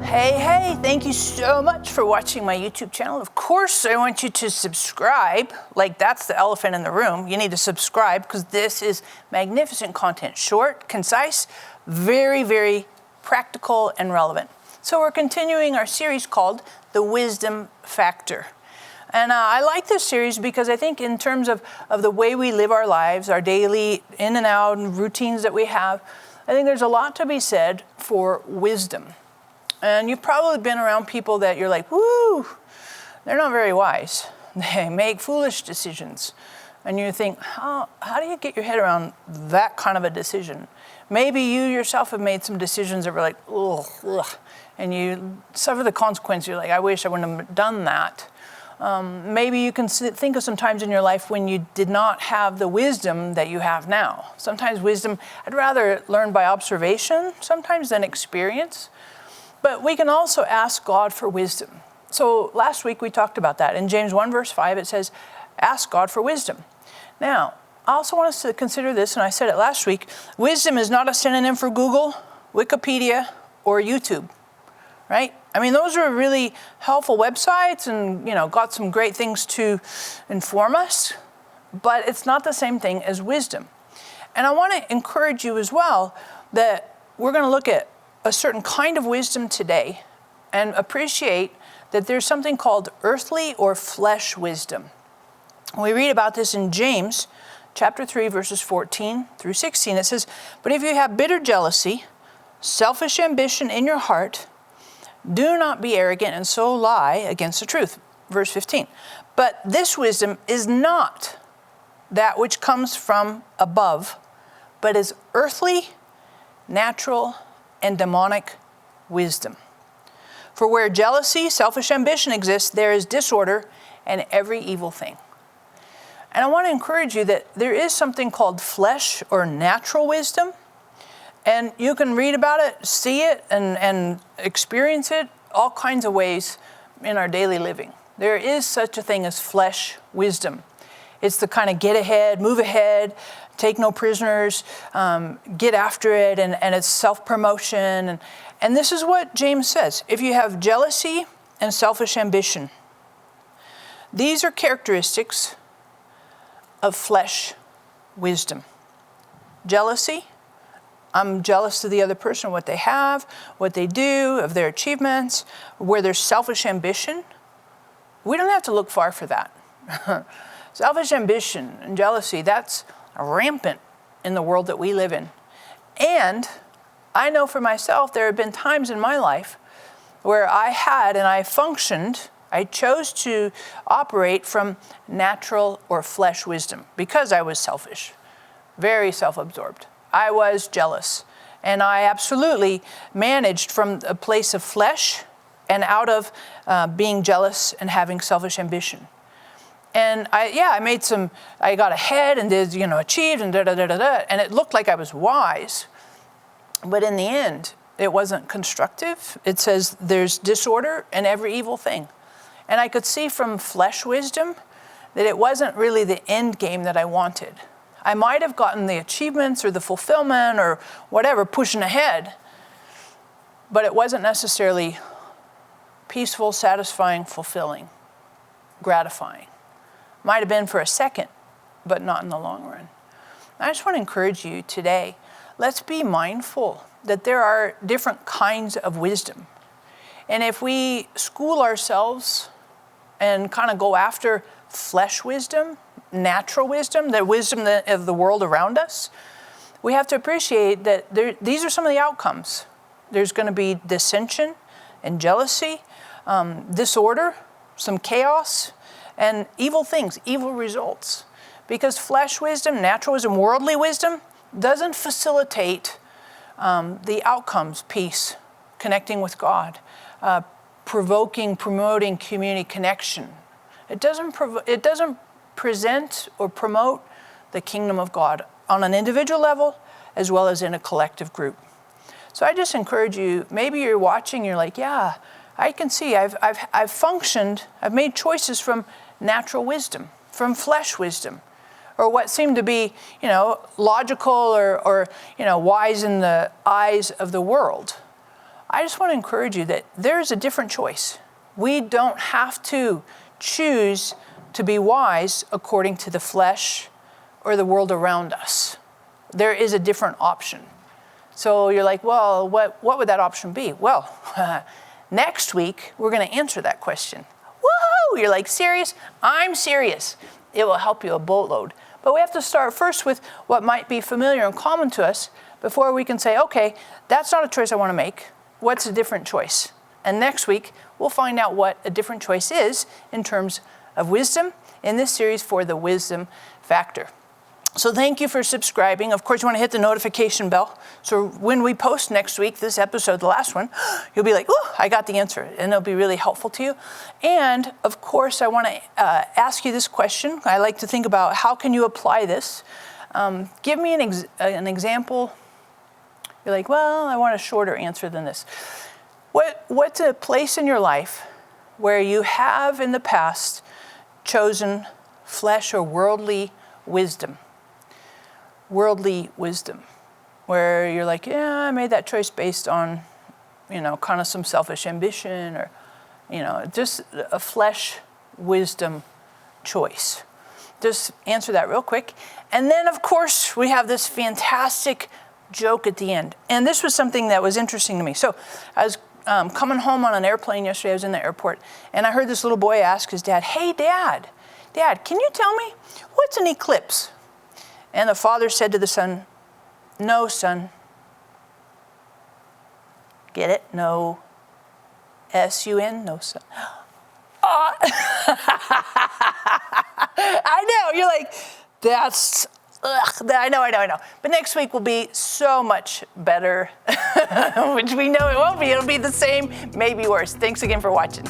Hey, thank you so much for watching my YouTube channel. Of course, I want you to subscribe. Like, that's the elephant in the room. You need to subscribe because this is magnificent content. Short, concise, very, very practical and relevant. So we're continuing our series called The Wisdom Factor. And I like this series because I think in terms of the way we live our lives, our daily in and out and routines that we have, I think there's a lot to be said for wisdom. And you've probably been around people that you're like, woo, they're not very wise. They make foolish decisions. And you think, how do you get your head around that kind of a decision? Maybe you yourself have made some decisions that were like, ugh, and you suffer the consequence. You're like, I wish I wouldn't have done that. Maybe you can think of some times in your life when you did not have the wisdom that you have now. Sometimes wisdom, I'd rather learn by observation sometimes than experience. But we can also ask God for wisdom. So last week we talked about that. In James 1 verse 5 it says, ask God for wisdom. Now, I also want us to consider this, and I said it last week, wisdom is not a synonym for Google, Wikipedia, or YouTube, right? I mean, those are really helpful websites and, got some great things to inform us, but it's not the same thing as wisdom. And I want to encourage you as well that we're going to look at a certain kind of wisdom today and appreciate that there's something called earthly or flesh wisdom. We read about this in James chapter 3, verses 14 through 16. It says, but if you have bitter jealousy, selfish ambition in your heart, do not be arrogant and so lie against the truth. Verse 15. But this wisdom is not that which comes from above, but is earthly, natural, and demonic wisdom. For where jealousy, selfish ambition exists, there is disorder and every evil thing. And I want to encourage you that there is something called flesh or natural wisdom. And you can read about it, see it, and experience it all kinds of ways in our daily living. There is such a thing as flesh wisdom. It's the kind of get ahead, move ahead, take no prisoners, get after it, and it's self-promotion. And this is what James says. If you have jealousy and selfish ambition, these are characteristics of flesh wisdom. Jealousy, I'm jealous of the other person, what they have, what they do, of their achievements. Where there's selfish ambition, we don't have to look far for that. Selfish ambition and jealousy, that's rampant in the world that we live in. And I know for myself, there have been times in my life where I functioned, I chose to operate from natural or flesh wisdom because I was selfish, very self-absorbed. I was jealous, and I absolutely managed from a place of flesh and out of being jealous and having selfish ambition. And I got ahead and did, achieved and and it looked like I was wise. But in the end, it wasn't constructive. It says there's disorder and every evil thing. And I could see from flesh wisdom that it wasn't really the end game that I wanted. I might have gotten the achievements or the fulfillment or whatever, pushing ahead, but it wasn't necessarily peaceful, satisfying, fulfilling, gratifying. Might have been for a second, but not in the long run. I just want to encourage you today, let's be mindful that there are different kinds of wisdom. And if we school ourselves and kind of go after flesh wisdom, natural wisdom, the wisdom of the world around us, we have to appreciate that these are some of the outcomes. There's going to be dissension and jealousy, disorder, some chaos, and evil things, evil results. Because flesh wisdom, natural wisdom, worldly wisdom doesn't facilitate the outcomes, peace, connecting with God, promoting community connection. It doesn't present or promote the kingdom of God on an individual level as well as in a collective group. So I just encourage you, maybe you're watching, you're like, yeah, I can see I've functioned, I've made choices from natural wisdom, from flesh wisdom, or what seemed to be, logical or wise in the eyes of the world. I just want to encourage you that there's a different choice. We don't have to choose to be wise according to the flesh or the world around us. There is a different option. So you're like, well, what would that option be? Well, next week, we're going to answer that question. Woohoo! You're like, serious? I'm serious. It will help you a boatload. But we have to start first with what might be familiar and common to us before we can say, okay, that's not a choice I want to make. What's a different choice? And next week, we'll find out what a different choice is in terms of wisdom in this series for the wisdom factor. So thank you for subscribing. Of course, you want to hit the notification bell. So when we post next week, this episode, the last one, you'll be like, oh, I got the answer. And it'll be really helpful to you. And of course, I want to ask you this question. I like to think about how can you apply this? Give me an example. You're like, well, I want a shorter answer than this. What's a place in your life where you have in the past chosen flesh or worldly wisdom? Worldly wisdom, where you're like, yeah, I made that choice based on, kind of some selfish ambition or, just a flesh wisdom choice. Just answer that real quick. And then, of course, we have this fantastic joke at the end. And this was something that was interesting to me. So I was coming home on an airplane yesterday. I was in the airport, and I heard this little boy ask his dad, hey, Dad, can you tell me what's an eclipse? And the father said to the son, no, son. Get it? No. S-U-N? No, son. I know. You're like, that's, I know. But next week will be so much better, which we know it won't be. It'll be the same, maybe worse. Thanks again for watching.